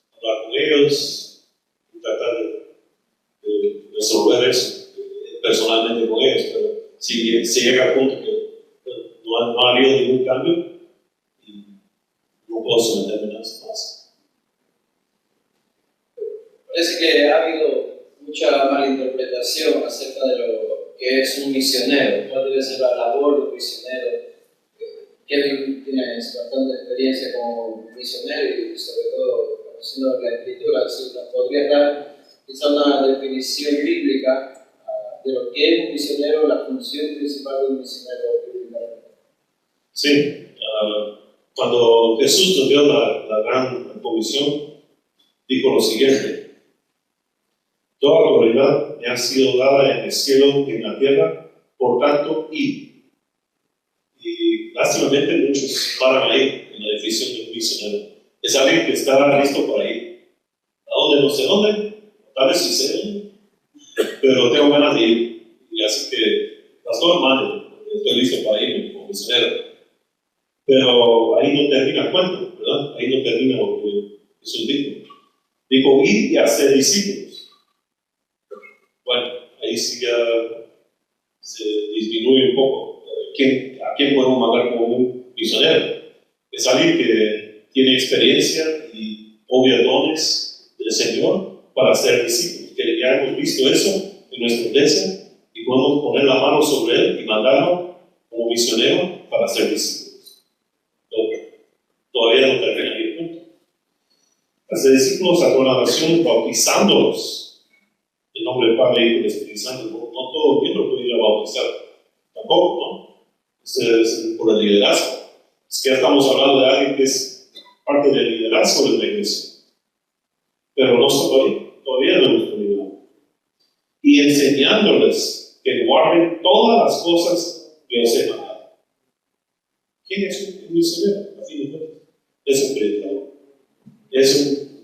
tratar de resolver eso personalmente con ellos, pero si llega al punto que no ha habido ningún cambio, y no puedo someterme a eso más. Parece que ha habido mucha malinterpretación acerca de lo que es un misionero, cuál debe ser la labor de un misionero. Kevin tiene bastante experiencia como misionero y sobre todo conociendo la escritura, si nos podría dar quizá una definición bíblica de lo que es un misionero, la función principal de un misionero bíblico. Sí, cuando Jesús nos dio la gran comisión, dijo lo siguiente: toda autoridad me ha sido dada en el cielo y en la tierra, por tanto, id. Y lástimamente muchos paran ahí en la definición de un misionero. Es alguien que está listo para ir. ¿A dónde? No sé dónde, tal vez sí sé dónde, pero tengo ganas de ir. Y así que, pastor, mande, estoy listo para irme como misionero. Pero ahí no termina el cuento, ¿verdad? Ahí no termina lo que Jesús dijo. Dijo, id y hacer discípulos. Bueno, ahí sí ya se disminuye un poco. ¿A quién podemos mandar como un misionero? Es alguien que tiene experiencia y obvia dones del Señor para ser discípulos. Que ya hemos visto eso en nuestra iglesia y podemos poner la mano sobre él y mandarlo como misionero para ser discípulos. Todavía no termina ahí el punto. Hacer discípulos a todas las naciones, bautizándolos en nombre del Padre, Hijo y del Espíritu Santo. No todo miembro puede ir a bautizar, tampoco, ¿no? Es por el liderazgo. Es que ya estamos hablando de alguien que es parte del liderazgo de la iglesia. Pero no solo ahí, todavía no hemos terminado. Y enseñándoles que guarden todas las cosas que os he mandado. ¿Quién es un misionero? A fin de cuentas, es un predicador. Es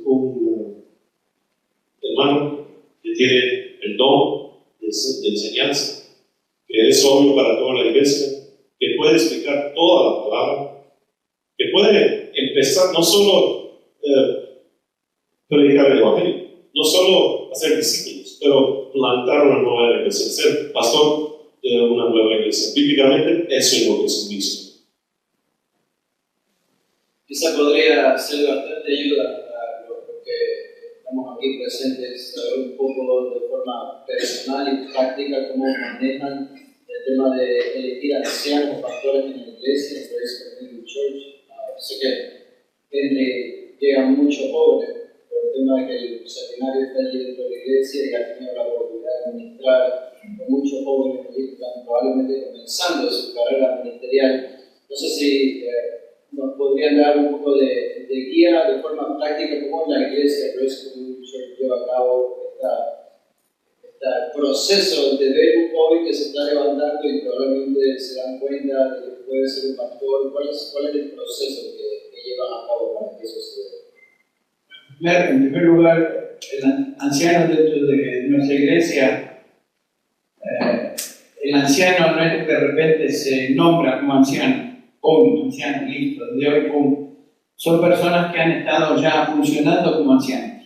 un hermano que tiene el don de enseñanza, que es obvio para toda la iglesia, que puede explicar toda la palabra, que puede empezar no solo predicar el evangelio, no solo hacer discípulos, pero plantar una nueva iglesia, ser pastor de una nueva iglesia. Bíblicamente, eso es lo que es un misionero. Quizá podría ser bastante ayuda a los que estamos aquí presentes, saber un poco de forma personal y práctica cómo manejan el tema de elegir ancianos o pastores en la iglesia, en Grace Community Church. Sé que llegan muchos jóvenes por el tema de que el seminario está allí dentro de la iglesia y ha tenido la oportunidad de administrar con muchos jóvenes que están probablemente comenzando su carrera ministerial. No sé si nos podrían dar un poco de guía de forma práctica cómo la iglesia Grace Community Church lleva a cabo este proceso de ver un joven que se está levantando y probablemente se dan cuenta de que puede ser un pastor. ¿Cuál es el proceso que llevan a cabo para que eso se dé? En primer lugar, el anciano dentro de nuestra iglesia, el anciano no es que de repente se nombra como anciano, listo, de hoy son personas que han estado ya funcionando como ancianos.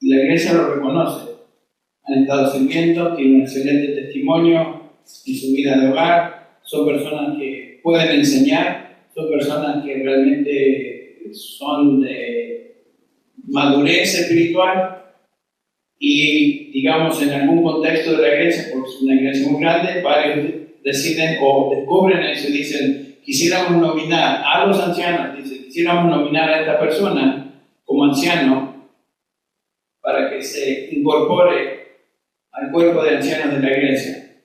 Y la iglesia lo reconoce. Han estado sirviendo, tienen un excelente testimonio en su vida de hogar, son personas que pueden enseñar, son personas que realmente son de madurez espiritual y, digamos, en algún contexto de la iglesia, porque es una iglesia muy grande, varios deciden o descubren eso y dicen, quisiéramos nominar a los ancianos, quisiéramos nominar a esta persona como anciano para que se incorpore al cuerpo de ancianos de la iglesia.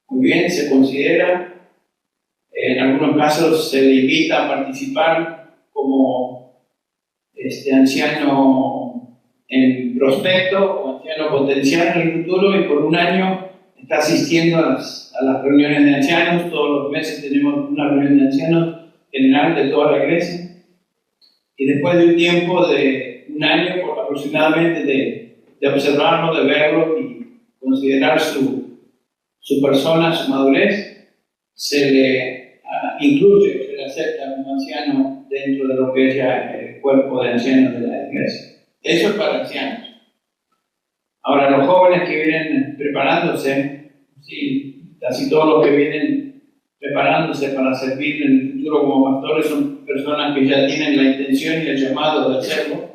Muy bien, se considera, en algunos casos se le invita a participar como anciano en prospecto o anciano potencial en el futuro y por un año está asistiendo a las reuniones de ancianos. Todos los meses tenemos una reunión de ancianos general de toda la iglesia y después de un tiempo de un año aproximadamente de observarlo, de verlo y considerar su persona, su madurez, se le incluye, se le acepta como anciano dentro de lo que es ya el cuerpo de ancianos de la iglesia. Eso es para ancianos. Ahora, los jóvenes que vienen preparándose, sí, casi todos los que vienen preparándose para servir en el futuro como pastores son personas que ya tienen la intención y el llamado de serlo,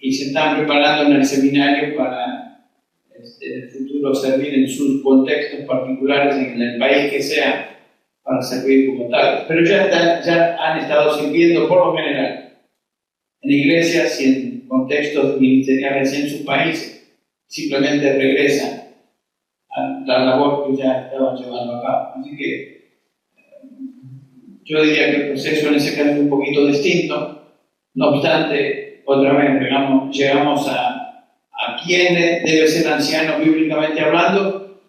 y se están preparando en el seminario para en el futuro servir en sus contextos particulares en el país que sea para servir como tal. Pero ya han estado sirviendo por lo general en iglesias y en contextos ministeriales en sus países, simplemente regresan a la labor que ya estaban llevando a cabo. Así que yo diría que el proceso en ese caso es un poquito distinto. No obstante, otra vez llegamos a quién debe ser anciano bíblicamente hablando,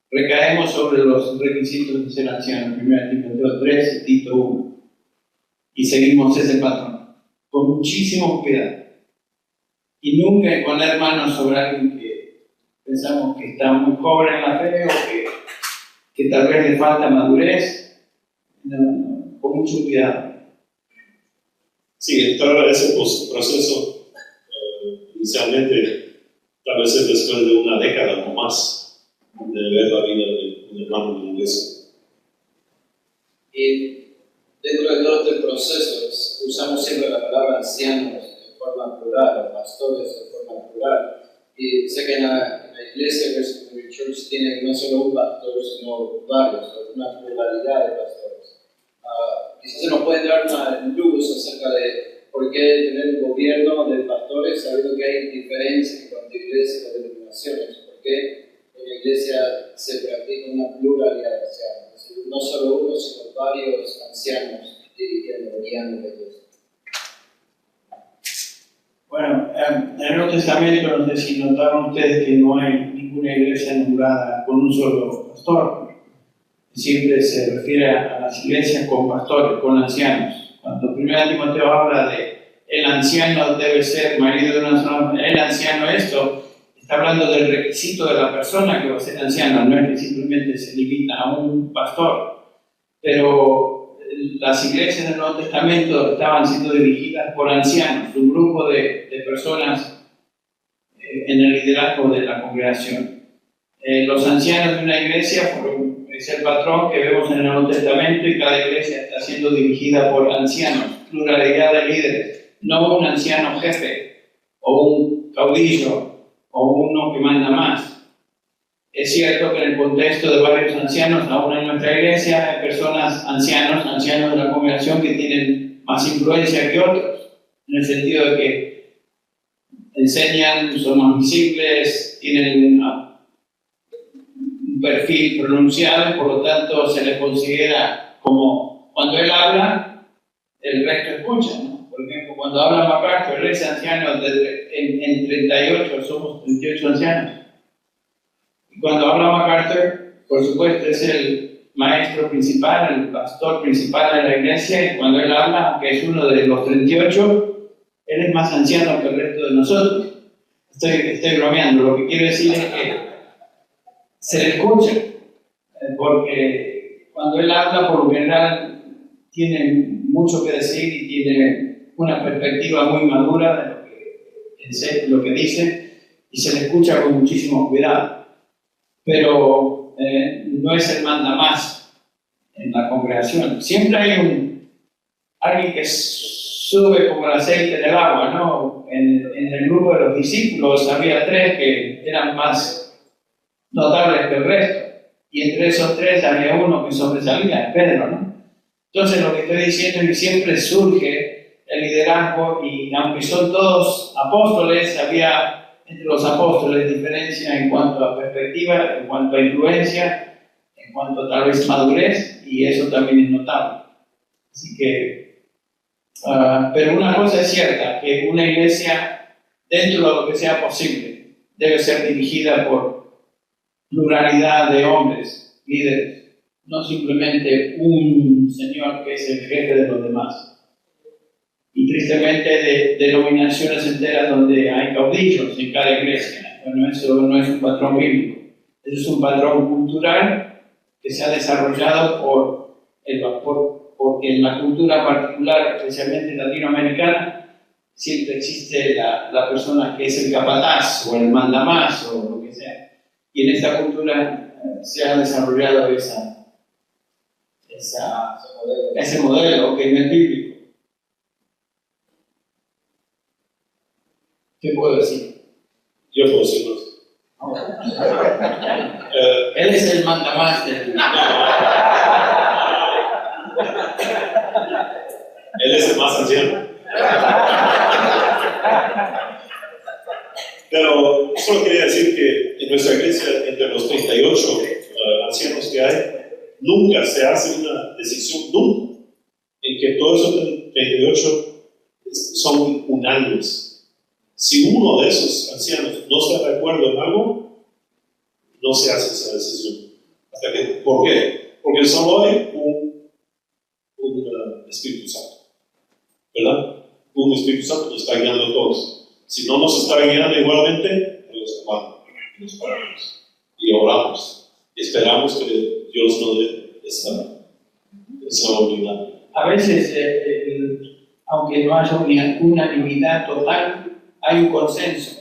recaemos sobre los requisitos de ser anciano, 1 Timoteo 3 y Tito 1, y seguimos ese patrón, con muchísimo cuidado. Y nunca poner manos sobre alguien que pensamos que está muy joven en la fe o que tal vez le falta madurez, con mucho cuidado. Sí, entrar a ese proceso inicialmente, tal vez es después de una década o más de ver la vida de un hermano de la iglesia. Y dentro de todo este proceso usamos siempre la palabra ancianos en forma plural, o pastores en forma plural. Y sé que en la iglesia Rescue Church tiene no solo un pastor, sino varios, una pluralidad de pastores. Quizás se nos puede dar una luz acerca de por qué tener un gobierno de pastores, sabiendo que hay diferencias en cuanto a iglesias o denominaciones. ¿Por qué en la iglesia se practica una pluralidad de ancianos? Es decir, no solo uno, sino varios ancianos dirigiendo, guiando la iglesia. Bueno, en el Nuevo Testamento, no sé si notaron ustedes que no hay ninguna iglesia nombrada con un solo pastor. Siempre se refiere a las iglesias con pastores, con ancianos. Cuando 1 Timoteo habla de el anciano debe ser marido de una sola mujer, el anciano esto, está hablando del requisito de la persona que va a ser anciano, no es que simplemente se limita a un pastor. Pero las iglesias del Nuevo Testamento estaban siendo dirigidas por ancianos, un grupo de personas en el liderazgo de la congregación. Los ancianos de una iglesia es el patrón que vemos en el Nuevo Testamento, y cada iglesia está siendo dirigida por ancianos, pluralidad de líderes, no un anciano jefe o un caudillo o uno que manda más. Es cierto que en el contexto de varios ancianos, aún en nuestra iglesia, hay personas ancianos de la congregación que tienen más influencia que otros, en el sentido de que enseñan, son más visibles, tienen un perfil pronunciado, por lo tanto se les considera como cuando él habla, el resto escucha, ¿no? Por ejemplo, cuando habla MacArthur, él es anciano en 38, somos 38 ancianos. Y cuando habla MacArthur, por supuesto, es el maestro principal, el pastor principal de la iglesia, y cuando él habla, aunque es uno de los 38, él es más anciano que el resto de nosotros. Estoy bromeando, lo que quiero decir es que se le escucha, porque cuando él habla, por lo general, tiene mucho que decir y tiene una perspectiva muy madura de lo que dice, y se le escucha con muchísimo cuidado. Pero no es el mandamás en la congregación. Siempre hay alguien que sube como el aceite del agua, ¿no? En el grupo de los discípulos había 3 que eran más notables que el resto, y entre esos 3 había uno que sobresalía, Pedro, ¿no? Entonces lo que estoy diciendo es que siempre surge el liderazgo, y aunque son todos apóstoles, había entre los apóstoles diferencia en cuanto a perspectiva, en cuanto a influencia, en cuanto a tal vez madurez, y eso también es notable. Así que, pero una cosa es cierta, que una iglesia, dentro de lo que sea posible, debe ser dirigida por pluralidad de hombres, líderes, no simplemente un señor que es el jefe de los demás. Y tristemente de denominaciones enteras donde hay caudillos en cada iglesia, Bueno, eso no es un patrón bíblico. Eso es un patrón cultural que se ha desarrollado porque en la cultura particular, especialmente latinoamericana, siempre existe la persona que es el capataz o el mandamás o lo que sea. Y en esta cultura se ha desarrollado ese modelo que no es bíblico. ¿Qué puedo decir? Yo puedo decir más. Él es el mandamás del... Él es el más anciano. Pero solo quería decir que en nuestra iglesia, entre los 38 ancianos que hay, nunca se hace una decisión, nunca, en que todos esos 38 son unánimes. Si uno de esos ancianos no está de acuerdo en algo, no se hace esa decisión. ¿Por qué? Porque solo hay un Espíritu Santo, ¿verdad? Un Espíritu Santo nos está guiando a todos. Si no nos está guiando igualmente, nos amamos, nos paramos y oramos. Y esperamos que Dios nos dé esa unidad. A veces, aunque no haya una unanimidad total, hay un consenso,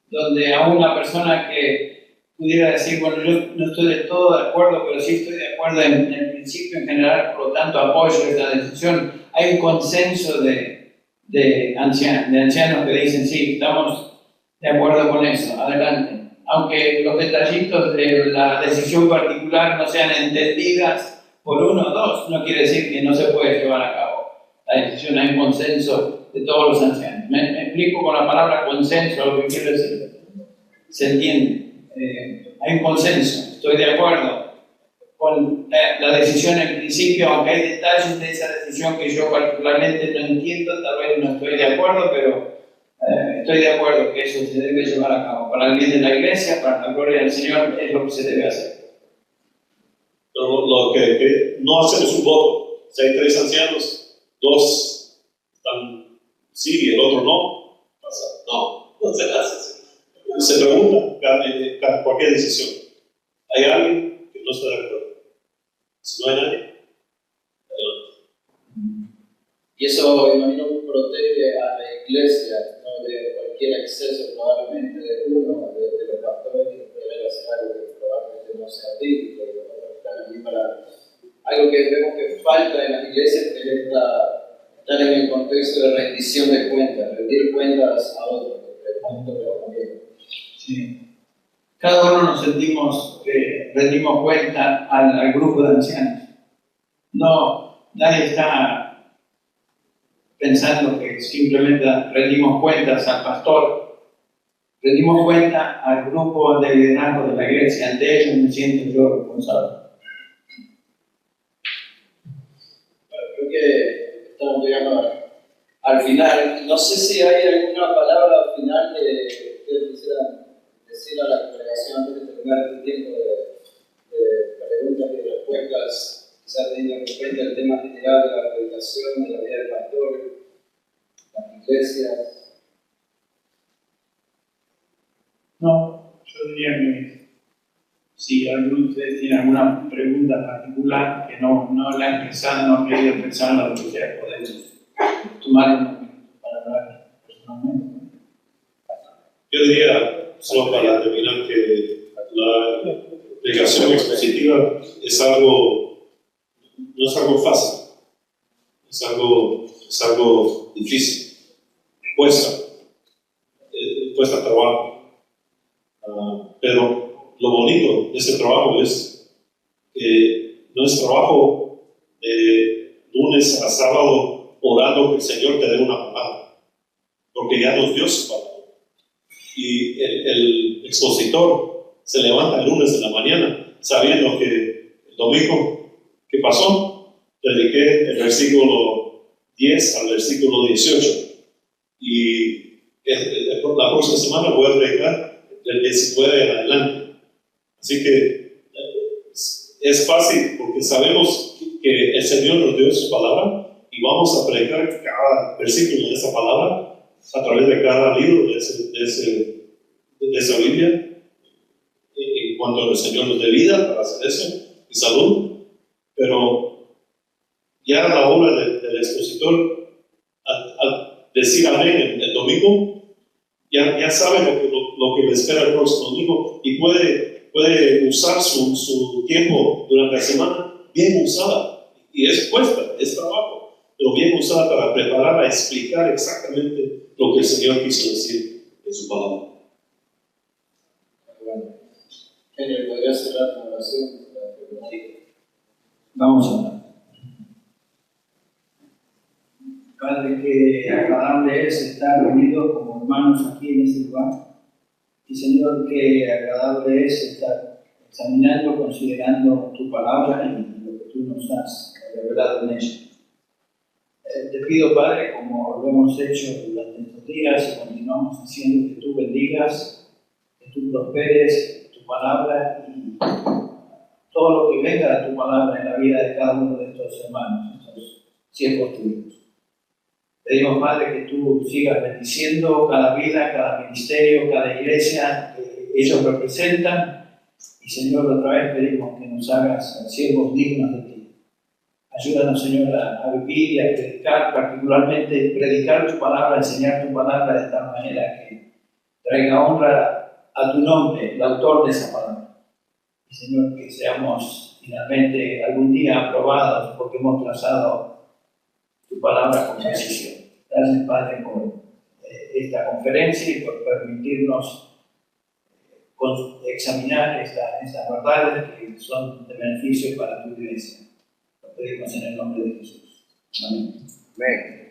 donde a una persona que pudiera decir, bueno, yo no estoy del todo de acuerdo, pero sí estoy de acuerdo en el principio en general, por lo tanto apoyo esta decisión. Hay un consenso de ancianos que dicen, sí, estamos de acuerdo con eso, adelante. Aunque los detallitos de la decisión particular no sean entendidas por uno o dos, no quiere decir que no se puede llevar a cabo la decisión. Hay un consenso de todos los ancianos. Me explico con la palabra consenso lo que quiero decir. ¿Se entiende? Hay un consenso, estoy de acuerdo con la decisión en principio, aunque hay detalles de esa decisión que yo particularmente no entiendo, tal vez no estoy de acuerdo, pero estoy de acuerdo que eso se debe llevar a cabo. Para el bien de la iglesia, para la gloria del Señor, es lo que se debe hacer. Lo que no hacemos un voto. Si hay 3 ancianos, 2 están sí y el otro no, pasa. No se hace. Se pregunta cualquier decisión. ¿Hay alguien que no está de acuerdo? Si no hay nadie, adelante. Y eso, imagino, protege a la iglesia, ¿no? De cualquier exceso, probablemente de uno, de los pastores, que pueden hacer algo que probablemente no sea bíblico, y otros están allí para. Algo que vemos que falta en las iglesias es estar en el contexto de rendición de cuentas, rendir cuentas a otros, también. Sí. Cada uno nos sentimos que rendimos cuenta al grupo de ancianos. No, nadie está pensando que simplemente rendimos cuentas al pastor. Rendimos cuenta al grupo de liderazgo de la iglesia. Ante ellos me siento yo responsable. Bueno, creo que estamos llegando al final. No sé si hay alguna palabra final que ustedes quisieran decir a la congregación antes de terminar este tiempo de preguntas y respuestas, quizás teniendo en cuenta el tema general de la predicación, de la vida del pastor, las iglesias. No, yo diría que si alguno de ustedes tiene alguna pregunta particular que no la han pensado, no han querido pensar, lo que sea, podemos tomar un momento para hablar personalmente. Yo diría, solo para terminar, que la predicación expositiva no es algo fácil, es algo difícil, cuesta trabajo. Pero lo bonito de este trabajo es que no es trabajo de lunes a sábado orando que el Señor te dé una palabra, porque ya nos dio su palabra. Y el expositor se levanta el lunes en la mañana sabiendo que el domingo, ¿qué pasó? Prediqué el versículo 10 al versículo 18. Y la próxima semana voy a predicar del 19 en adelante. Así que es fácil porque sabemos que el Señor nos dio su palabra y vamos a predicar cada versículo de esa palabra a través de cada libro de de esa Biblia en cuanto el Señor nos dé vida para hacer eso y salud, pero ya a la hora del expositor, al decir amén el domingo, ya sabe lo que le espera el próximo domingo y puede usar su tiempo durante la semana bien usada. Y es cuesta, es trabajo, pero bien usada para preparar a explicar exactamente lo que el Señor quiso decir en su palabra. Bueno, Henry, ¿podría cerrar la oración? Vamos a hablar. Padre, que agradable es estar reunidos como hermanos aquí en este lugar. Y Señor, que agradable es estar examinando, considerando tu palabra y lo que tú nos has revelado en ella. Te pido, Padre, como lo hemos hecho durante estos días y continuamos haciendo, que tú bendigas, que tú prosperes tu palabra y todo lo que venga de tu palabra en la vida de cada uno de estos hermanos, estos siervos tuyos. Pedimos, Padre, que tú sigas bendiciendo cada vida, cada ministerio, cada iglesia que ellos representan. Y, Señor, otra vez pedimos que nos hagas siervos dignos de ti. Ayúdanos, Señor, a vivir y a predicar, particularmente predicar tu palabra, enseñar tu palabra de tal manera que traiga honra a tu nombre, el autor de esa palabra. Y, Señor, que seamos finalmente algún día aprobados porque hemos trazado tu palabra con precisión. Gracias, Padre, por esta conferencia y por permitirnos examinar estas verdades que son de beneficio para tu iglesia. Lo pedimos en el nombre de Jesús. Amén. Amén.